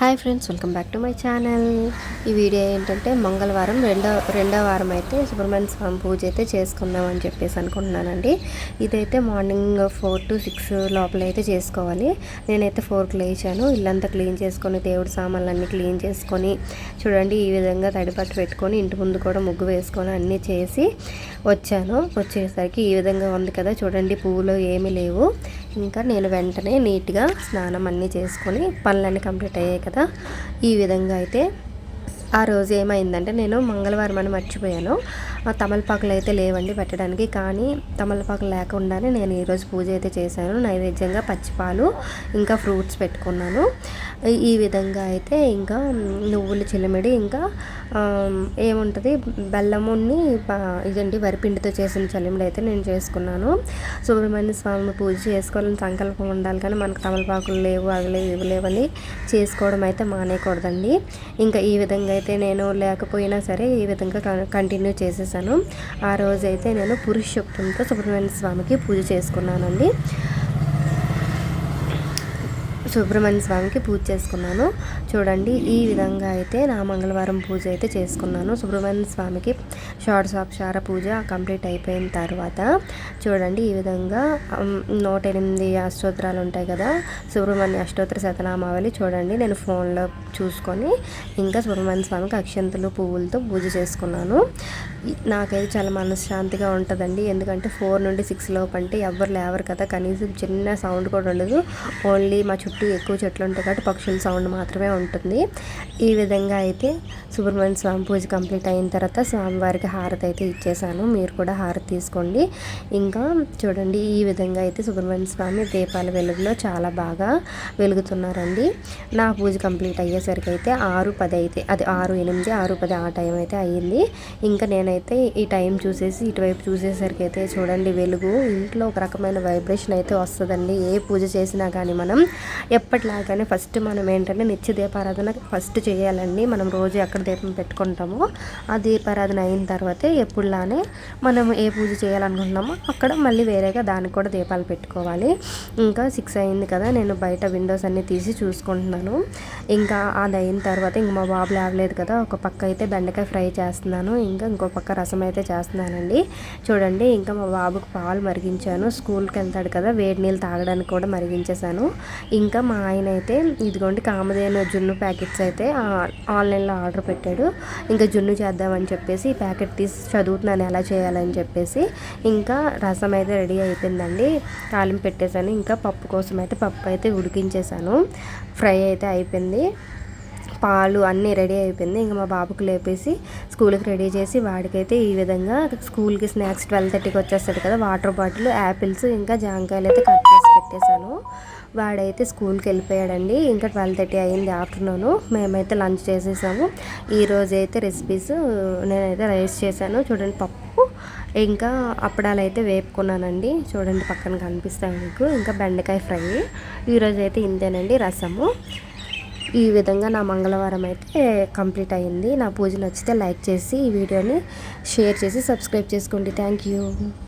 Hi friends, welcome back to my channel. ఈ video ఏంటంటే మంగళవారం రెండో వారం అయితే సుబ్రహ్మణ్య స్వామి పూజ అయితే చేసుకుందాం అని చెప్పేసి అనుకుంటున్నానండి. ఇదైతే మార్నింగ్ 4 to 6 లోపల అయితే చేసుకోవాలి. నేనైతే 4కి లేచాను. ఇల్లంతా క్లీన్ చేసుకొని దేవుడి సామాన్లన్నీ క్లీన్ చేసుకొని చూడండి ఈ విధంగా తడిపట్టు పెట్టుకొని ఇంటి ముందు కూడా ముగ్గు వేసుకొని అన్నీ చేసి వచ్చేసరికి ఈ విధంగా ఉంది కదా. చూడండి పువ్వులు ఏమీ లేవు. ఇంకా నేను వెంటనే నీట్గా స్నానం అన్నీ చేసుకొని పనులన్నీ కంప్లీట్ అయ్యాయి కదా. ఈ విధంగా అయితే ఆ రోజు ఏమైందంటే నేను మంగళవారం అని మర్చిపోయాను. తమలపాకులు అయితే లేవండి పెట్టడానికి, కానీ తమలపాకులు లేకుండానే నేను ఈరోజు పూజ అయితే చేశాను. నైవేద్యంగా పచ్చిపాలు ఇంకా ఫ్రూట్స్ పెట్టుకున్నాను. ఈ విధంగా అయితే ఇంకా నువ్వులు చిలిమిడి ఇంకా ఏముంటుంది బెల్లముని ఇదండి వరిపిండితో చేసిన చలిమిడి అయితే నేను చేసుకున్నాను. సుబ్రహ్మణ్య స్వామి పూజ చేసుకోవాలని సంకల్పం ఉండాలి, కానీ మనకు తమలపాకులు లేవు అవి లేవు ఇవి లేవని చేసుకోవడం అయితే మానేయకూడదండి. ఇంకా ఈ విధంగా అయితే నేను లేకపోయినా సరే ఈ విధంగా కంటిన్యూ చేసేసాను. ఆ రోజైతే నేను పురుషోత్తంతో సుబ్రహ్మణ్య స్వామికి పూజ చేసుకున్నానండి. సుబ్రహ్మణ్య స్వామికి పూజ చేసుకున్నాను. చూడండి ఈ విధంగా అయితే నా మంగళవారం పూజ అయితే చేసుకున్నాను. సుబ్రహ్మణ్య స్వామికి షోడశోపచార పూజ కంప్లీట్ అయిపోయిన తర్వాత చూడండి ఈ విధంగా 108 అష్టోత్తరాలు ఉంటాయి కదా, సుబ్రహ్మణ్య అష్టోత్తర శతనామావళి చూడండి నేను ఫోన్లో చూసుకొని ఇంకా సుబ్రహ్మణ్య స్వామికి అక్షంతలు పువ్వులతో పూజ చేసుకున్నాను. నాకైతే చాలా మనశ్శాంతిగా ఉంటుందండి. ఎందుకంటే 4 నుండి 6 లోపు అంటే ఎవరు లేవరు కదా, కనీసం చిన్న సౌండ్ కూడా ఉండదు. ఓన్లీ మా చుట్టూ ఎక్కువ చెట్లు ఉంటాయి కాబట్టి పక్షుల సౌండ్ మాత్రమే ఉంటుంది. ఈ విధంగా అయితే సుబ్రహ్మణ్య స్వామి పూజ కంప్లీట్ అయిన తర్వాత స్వామివారికి హారతి అయితే ఇచ్చేసాను. మీరు కూడా హారతి తీసుకోండి. ఇంకా చూడండి ఈ విధంగా అయితే సుబ్రహ్మణ్య స్వామి దీపాల వెలుగులో చాలా బాగా వెలుగుతున్నారండి. నా పూజ కంప్లీట్ అయ్యేసరికి అయితే 6:10 అయితే అది 6:08 6:10 ఆ టైం అయితే అయ్యింది. ఇంకా నేనైతే ఈ టైం చూసేసి ఇటువైపు చూసేసరికి అయితే చూడండి వెలుగు ఇంట్లో ఒక రకమైన వైబ్రేషన్ అయితే వస్తుందండి. ఏ పూజ చేసినా కానీ మనం ఎప్పటిలాగానే ఫస్ట్ మనం ఏంటంటే నిత్య దీపారాధన ఫస్ట్ చేయాలండి. మనం రోజు ఎక్కడ దీపం పెట్టుకుంటామో ఆ దీపారాధన అయిన తర్వాతే ఎప్పుడులానే మనం ఏ పూజ చేయాలనుకుంటున్నామో అక్కడ మళ్ళీ వేరేగా దానికి కూడా దీపాలు పెట్టుకోవాలి. ఇంకా 6 అయింది కదా, నేను బయట విండోస్ అన్నీ తీసి చూసుకుంటున్నాను. ఇంకా అది అయిన తర్వాత ఇంక మా బాబు లేవలేదు కదా, ఒక పక్క అయితే బెండకాయ ఫ్రై చేస్తున్నాను, ఇంకా ఇంకో పక్క రసం అయితే చేస్తున్నానండి. చూడండి ఇంకా మా బాబుకు పాలు మరిగించాను. స్కూల్కి వెళ్తాడు కదా, వేడి నీళ్ళు తాగడానికి కూడా మరిగించేశాను. ఇంకా మా ఆయన అయితే ఇదిగోండి కామధేను జున్ను ప్యాకెట్స్ అయితే ఆన్లైన్లో ఆర్డర్ పెట్టాడు. ఇంకా జున్ను చేద్దామని చెప్పేసి ఈ ప్యాకెట్ తీసి చదువుతున్నాను ఎలా చేయాలని చెప్పేసి. ఇంకా రసం అయితే రెడీ అయిపోయిందండి, తాలింపు పెట్టేశాను. ఇంకా పప్పు కోసం అయితే పప్పు అయితే ఉడికించేశాను. ఫ్రై అయితే అయిపోయింది, పాలు అన్నీ రెడీ అయిపోయింది. ఇంకా మా బాబుకు లేపేసి స్కూల్కి రెడీ చేసి వాడికైతే ఈ విధంగా స్కూల్కి స్నాక్స్ 12:30కి వచ్చేస్తాడు కదా, వాటర్ బాటిల్ యాపిల్స్ ఇంకా జాంకాయలు అయితే కట్ చేసి పెట్టేశాను. వాడైతే స్కూల్కి వెళ్ళిపోయాడండి. ఇంకా 12:30 అయింది ఆఫ్టర్నూను. మేమైతే లంచ్ చేసేసాము. ఈరోజు అయితే రెసిపీస్ నేనైతే రైస్ చేశాను. చూడండి పప్పు ఇంకా అప్పడాలు అయితే వేపుకున్నానండి. చూడండి పక్కన కనిపిస్తాయి మీకు. ఇంకా బెండకాయ ఫ్రై. ఈరోజు అయితే ఇంతేనండి, రసము. ఈ విధంగా నా మంగళవారం అయితే కంప్లీట్ అయ్యింది. నా పూజ నచ్చితే లైక్ చేసి ఈ వీడియోని షేర్ చేసి సబ్స్క్రైబ్ చేసుకోండి. Thank you.